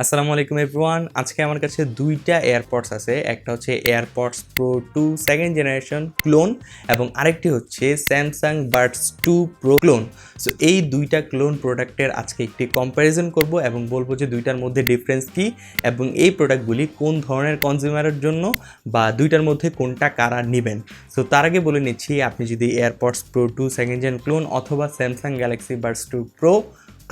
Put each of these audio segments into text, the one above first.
আসসালামু আলাইকুম এভরিওয়ান। আজকে আমার কাছে দুইটা এয়ারপডস আছে। একটা হচ্ছে AirPods pro 2 second generation clone এবং আরেকটি হচ্ছে Samsung Buds 2 pro clone. So এই দুইটা ক্লোন প্রোডাক্টের আজকে একটি কম্প্যারিজন করব এবং বলবো যে দুইটার মধ্যে ডিফারেন্স কী এবং এই প্রোডাক্টগুলি কোন ধরনের কনজিউমারের জন্য বা দুইটার মধ্যে কোনটা কারা নেবেন। সো তার আগে বলে নিচ্ছি, আপনি যদি AirPods pro 2 second gen clone অথবা Samsung Galaxy buds 2 pro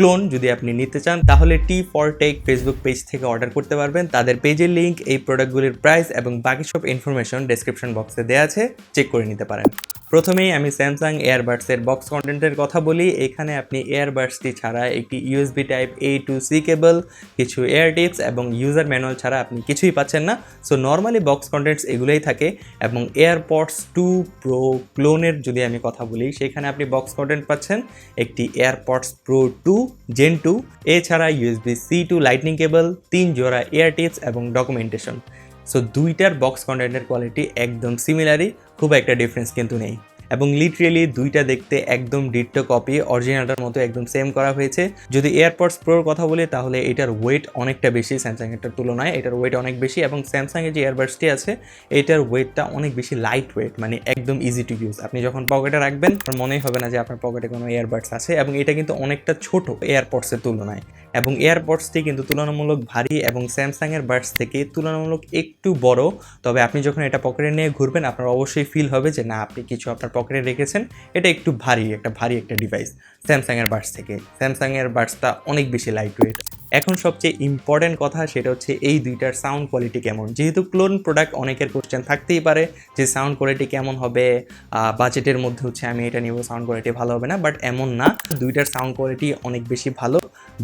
clone যদি আপনি নিতে চান তাহলে T4Tech ফেসবুক পেজ থেকে অর্ডার করতে পারবেন। তাদের পেজের লিঙ্ক, এই প্রোডাক্টগুলির প্রাইস এবং বাকি সব ইনফরমেশন ডেসক্রিপশন বক্সে দেওয়া আছে, চেক করে নিতে পারেন। প্রথমেই আমি স্যামসাং এয়ারবাডসের বক্স কন্টেন্টের কথা বলি। এখানে আপনি এয়ারবাডসটি ছাড়া একটি USB type A to C কেবল, কিছু এয়ার টিপস এবং ইউজার ম্যানুয়াল ছাড়া আপনি কিছুই পাচ্ছেন না। সো নর্মালি বক্স কন্টেন্টস এগুলোই থাকে। এবং এয়ারপডস 2 প্রো ক্লোনের যদি আমি কথা বলি, সেখানে আপনি বক্স কন্টেন্ট পাচ্ছেন একটি এয়ারপডস প্রো 2 Gen 2, এছাড়া USB-C to লাইটনিং কেবল, 3 জোড়া এয়ার টিপস এবং ডকুমেন্টেশন। সো দুইটার বক্স কন্টেন্টের কোয়ালিটি একদম সিমিলারই, খুব একটা ডিফারেন্স কিন্তু নেই। এবং লিটারেলি দুইটা দেখতে একদম ডিট্টো কপি, অরিজিনালটার মতো একদম সেম করা হয়েছে। যদি এয়ারপডস প্রোর কথা বলি তাহলে এটার ওয়েট অনেকটা বেশি স্যামসাংয়েরটার তুলনায়, এটার ওয়েট অনেক বেশি। এবং স্যামসাংয়ের যে এয়ারবাডসটি আছে এটার ওয়েটটা অনেক বেশি লাইট ওয়েট, মানে একদম ইজি টু ইউজ। আপনি যখন পকেটে রাখবেন মনেই হবে না যে আপনার পকেটে কোনো এয়ারবাডস আছে। এবং এটা কিন্তু অনেকটা ছোট এয়ারপডসের তুলনায়, এবং এয়ারপডসটি কিন্তু তুলনামূলক ভারী এবং স্যামসাংয়ের বাডস থেকে তুলনামূলক একটু বড়। তবে আপনি যখন এটা পকেটে নিয়ে ঘুরবেন আপনার অবশ্যই ফিল হবে যে না, আপনি কিছু আপনার পকেটে রেখেছেন। এটা একটু ভারী একটা ডিভাইস স্যামসাংয়ের বাডস থেকে। স্যামসাংয়ের বাডসটা অনেক বেশি লাইট ওয়েট। এখন সবচেয়ে ইম্পর্টেন্ট কথা সেটা হচ্ছে এই দুইটার সাউন্ড কোয়ালিটি কেমন। যেহেতু ক্লোন প্রোডাক্ট, অনেকের কোশ্চেন থাকতেই পারে যে সাউন্ড কোয়ালিটি কেমন হবে, বাজেটের মধ্যে হচ্ছে আমি এটা নিব, সাউন্ড কোয়ালিটি ভালো হবে না। বাট এমন না, দুইটার সাউন্ড কোয়ালিটি অনেক বেশি ভালো।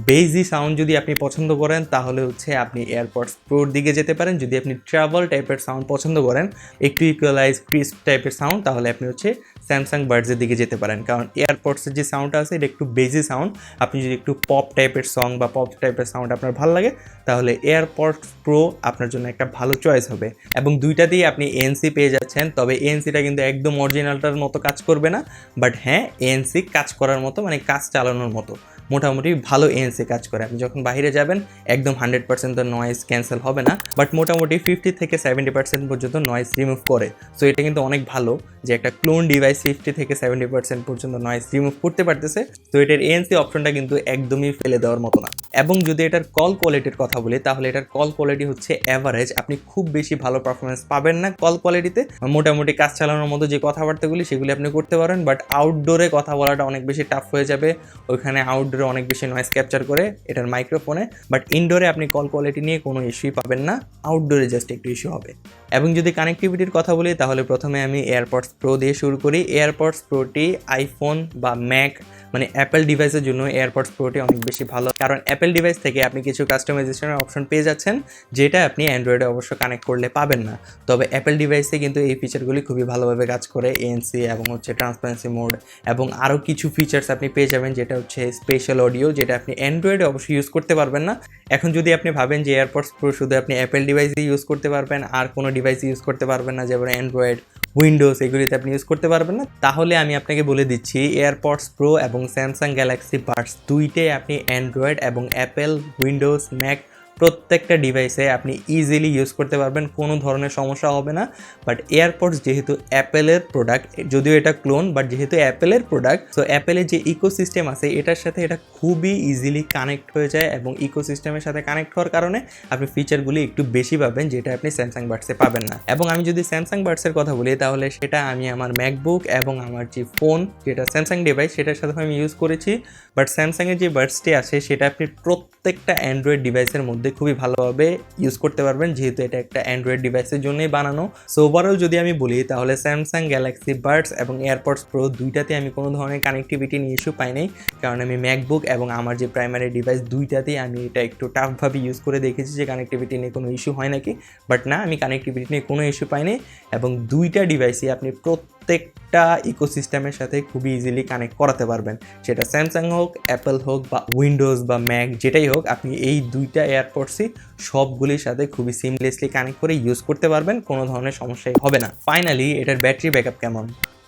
বেজি সাউন্ড যদি আপনি পছন্দ করেন তাহলে হচ্ছে আপনি এয়ারপডস প্রোর দিকে যেতে পারেন। যদি আপনি ট্রাভেল টাইপের সাউন্ড পছন্দ করেন, একটু ইকুয়ালাইজ ক্রিস্প টাইপের সাউন্ড, তাহলে আপনি হচ্ছে স্যামসাং বাডসের দিকে যেতে পারেন। কারণ এয়ারপডসের যে সাউন্ডটা আছে এটা একটু বেজি সাউন্ড। আপনি যদি একটু পপ টাইপের সং বা পপ টাইপের সাউন্ড আপনার ভালো লাগে তাহলে এয়ারপডস প্রো আপনার জন্য একটা ভালো চয়েস হবে। এবং দুইটাতেই আপনি ANC পেয়ে যাচ্ছেন। তবে ANCটা কিন্তু একদম অরিজিনালটার মতো কাজ করবে না, বাট হ্যাঁ ANC কাজ করার মতো, মানে কাজ চালানোর মতো মোটামুটি ভালো ANC কাজ করে। আপনি যখন বাইরে যাবেন একদম 100% তো নয়েজ ক্যান্সেল হবে না, বাট মোটামুটি 50 থেকে 70% পর্যন্ত নয়েজ রিমুভ করে। সো এটা কিন্তু অনেক ভালো যে একটা ক্লোন ডিভাইস 50 থেকে 70% পর্যন্ত নয়েজ রিমুভ করতে পারতেছে। তো এটার ANC অপশনটা কিন্তু একদমই ফেলে দেওয়ার মতো না। এবং যদি এটার কল কোয়ালিটির কথা বলি তাহলে এটার কল কোয়ালিটি হচ্ছে অ্যাভারেজ। আপনি খুব বেশি ভালো পারফরমেন্স পাবেন না কল কোয়ালিটিতে। মোটামুটি কাজ চালানোর মতো যে কথাবার্তাগুলি সেগুলি আপনি করতে পারেন, বাট আউটডোরে কথা বলাটা অনেক বেশি টাফ হয়ে যাবে। ওইখানে আউটডোরে অনেক বেশি নয়েজ ক্যাপচার করে এটার মাইক্রোফোনে, বাট ইনডোরে আপনি কল কোয়ালিটি নিয়ে কোনো ইস্যুই পাবেন না, আউটডোরে জাস্ট একটু ইস্যু হবে। এবং যদি কানেক্টিভিটির কথা বলি তাহলে প্রথমে আমি এয়ারপডস প্রো দিয়ে শুরু করি। এয়ারপডস প্রোটি আইফোন বা ম্যাক, মানে অ্যাপেল ডিভাইসের জন্য এয়ারপডস প্রোটি অনেক বেশি ভালো। কারণ অ্যাপেল ডিভাইস থেকে আপনি কিছু কাস্টমাইজেশনের অপশন পেয়ে যাচ্ছেন যেটা আপনি অ্যান্ড্রয়েডে অবশ্য কানেক্ট করলে পাবেন না। তবে অ্যাপেল ডিভাইসে কিন্তু এই ফিচারগুলি খুবই ভালোভাবে কাজ করে, ANC এবং হচ্ছে ট্রান্সপারেন্সি মোড এবং আরও কিছু ফিচার্স আপনি পেয়ে যাবেন, যেটা হচ্ছে স্পেশাল অডিও, যেটা আপনি অ্যান্ড্রয়েডে অবশ্যই ইউজ করতে পারবেন না। এখন যদি আপনি ভাবেন যে এয়ারপডস প্রো শুধু আপনি অ্যাপেল ডিভাইসে ইউজ করতে পারবেন আর কোনো ডিভাইসে ইউজ করতে পারবেন না, যেমন অ্যান্ড্রয়েড, উইন্ডোজ এগুলিতে আপনি ইউজ করতে পারবেন না, তাহলে আমি আপনাকে বলে দিচ্ছি এয়ারপডস প্রো এবং স্যামসাং গ্যালাক্সি বাডস দুইটাই আপনি অ্যান্ড্রয়েড এবং অ্যাপেল, উইন্ডোজ, ম্যাক প্রত্যেকটা ডিভাইসে আপনি ইজিলি ইউজ করতে পারবেন, কোনো ধরনের সমস্যা হবে না। বাট এয়ারপডস যেহেতু অ্যাপেলের প্রোডাক্ট, যদিও এটা ক্লোন, বাট যেহেতু অ্যাপেলের প্রোডাক্ট, সো অ্যাপেলের যে ইকোসিস্টেম আছে এটার সাথে এটা খুবই ইজিলি কানেক্ট হয়ে যায়। এবং ইকোসিস্টেমের সাথে কানেক্ট হওয়ার কারণে আপনি ফিচারগুলি একটু বেশি পাবেন, যেটা আপনি স্যামসাং বাডসে পাবেন না। এবং আমি যদি স্যামসাং বাডসের কথা বলি তাহলে সেটা আমি আমার ম্যাকবুক এবং আমার যে ফোন, যেটা স্যামসাং ডিভাইস, সেটার সাথে আমি ইউজ করেছি। বাট স্যামসাংয়ের যে বাডসটি আছে সেটা আপনি প্রত্যেকটা অ্যান্ড্রয়েড ডিভাইসের মধ্যে খুবই ভালোভাবে ইউজ করতে পারবেন, যেহেতু এটা একটা অ্যান্ড্রয়েড ডিভাইসের জন্যই বানানো। সো ওভারঅল যদি আমি বলি তাহলে স্যামসাং গ্যালাক্সি বাডস এবং এয়ারপডস প্রো দুইটাতে আমি কোনো ধরনের কানেক্টিভিটি নিয়ে ইস্যু পাই নাই। কারণ আমি ম্যাকবুক এবং আমার যে প্রাইমারি ডিভাইস দুইটাতেই আমি এটা একটু টাফভাবে ইউজ করে দেখেছি যে কানেক্টিভিটি নিয়ে কোনো ইস্যু হয় নাকি, বাট না, আমি কানেক্টিভিটি নিয়ে কোনো ইস্যু পাইনি। এবং দুইটা ডিভাইসই আপনি প্রত্যেকটা ইকোসিস্টেমের সাথে খুবই ইজিলি কানেক্ট করাতে পারবেন, সেটা স্যামসাং হোক, অ্যাপেল হোক বা উইন্ডোজ বা ম্যাক, যেটাই হোক, আপনি এই দুইটা এয়ারপডসই সবগুলির সাথে খুবই সিমলেসলি কানেক্ট করে ইউজ করতে পারবেন, কোনো ধরনের সমস্যাই হবে না। ফাইনালি এটার ব্যাটারি ব্যাকআপ কেমন?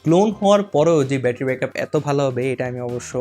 ক্লোন হওয়ার পরেও যে ব্যাটারি ব্যাকআপ এত ভালো হবে এটা আমি অবশ্য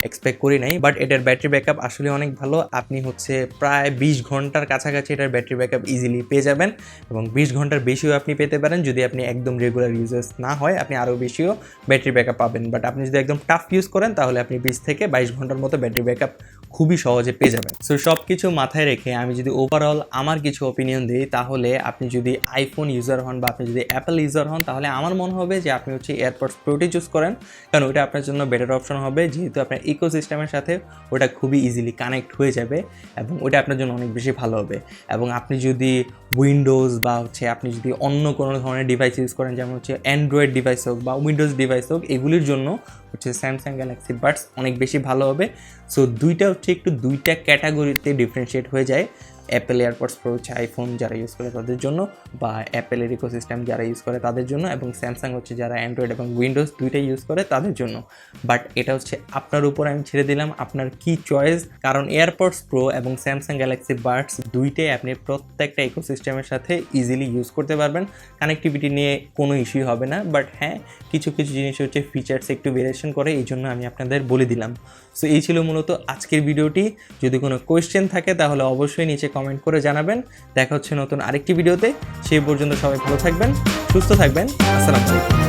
এক্সপেক্ট করি নাই, বাট এটার ব্যাটারি ব্যাকআপ আসলে অনেক ভালো। আপনি হচ্ছে প্রায় 20 ঘন্টার কাছাকাছি এটার ব্যাটারি ব্যাকআপ ইজিলি পেয়ে যাবেন, এবং 20 ঘন্টার বেশিও আপনি পেতে পারেন। যদি আপনি একদম রেগুলার ইউজার্স না হয় আপনি আরও বেশিও ব্যাটারি ব্যাকআপ পাবেন, বাট আপনি যদি একদম টাফ ইউজ করেন তাহলে আপনি 20 থেকে 22 ঘন্টার মতো ব্যাটারি ব্যাকআপ খুবই সহজে পেয়ে যাবেন। সো সব কিছু মাথায় রেখে আমি যদি ওভারঅল আমার কিছু অপিনিয়ন দিই, তাহলে আপনি যদি আইফোন ইউজার হন বা আপনি যদি অ্যাপেল ইউজার হন, তাহলে আমার মনে হবে যে আপনি হচ্ছে এয়ারপডস প্রোটি চুজ করেন, কারণ ওটা আপনার জন্য বেটার অপশন হবে, যেহেতু আপনার ইকোসিস্টেমের সাথে ওটা খুবই ইজিলি কানেক্ট হয়ে যাবে এবং ওটা আপনার জন্য অনেক বেশি ভালো হবে। এবং আপনি যদি উইন্ডোজ বা হচ্ছে আপনি যদি অন্য কোনো ধরনের ডিভাইস ইউজ করেন, যেমন হচ্ছে অ্যান্ড্রয়েড ডিভাইস হোক বা উইন্ডোজ ডিভাইস হোক, এগুলির জন্য হচ্ছে স্যামসাং গ্যালাক্সি বাডস অনেক বেশি ভালো হবে। সো দুইটা হচ্ছে একটু দুইটা ক্যাটাগরিতে ডিফারেন্সিয়েট হয়ে যায়। অ্যাপেল এয়ারপডস প্রো হচ্ছে আইফোন যারা ইউজ করে তাদের জন্য, বা অ্যাপেলের ইকোসিস্টেম যারা ইউজ করে তাদের জন্য, এবং স্যামসাং হচ্ছে যারা অ্যান্ড্রয়েড এবং উইন্ডোজ দুইটাই ইউজ করে তাদের জন্য। বাট এটা হচ্ছে আপনার উপর আমি ছেড়ে দিলাম, আপনার কি চয়েস, কারণ এয়ারপডস প্রো এবং স্যামসাং গ্যালাক্সি বাডস দুইটাই আপনি প্রত্যেকটা ইকোসিস্টেমের সাথে ইজিলি ইউজ করতে পারবেন, কানেক্টিভিটি নিয়ে কোনো ইস্যু হবে না। বাট হ্যাঁ, কিছু কিছু জিনিস হচ্ছে ফিচার্স একটু ভেরিয়েশন করে, এই জন্য আমি আপনাদের বলে দিলাম। সো এই ছিল মূলত আজকের ভিডিওটি। যদি কোনো কোয়েশ্চেন থাকে তাহলে অবশ্যই নিচে কমেন্ট করে জানাবেন। দেখা হচ্ছে নতুন আরেকটি ভিডিওতে। সেই পর্যন্ত সবাই ভালো থাকবেন, সুস্থ থাকবেন। আসসালামু আলাইকুম।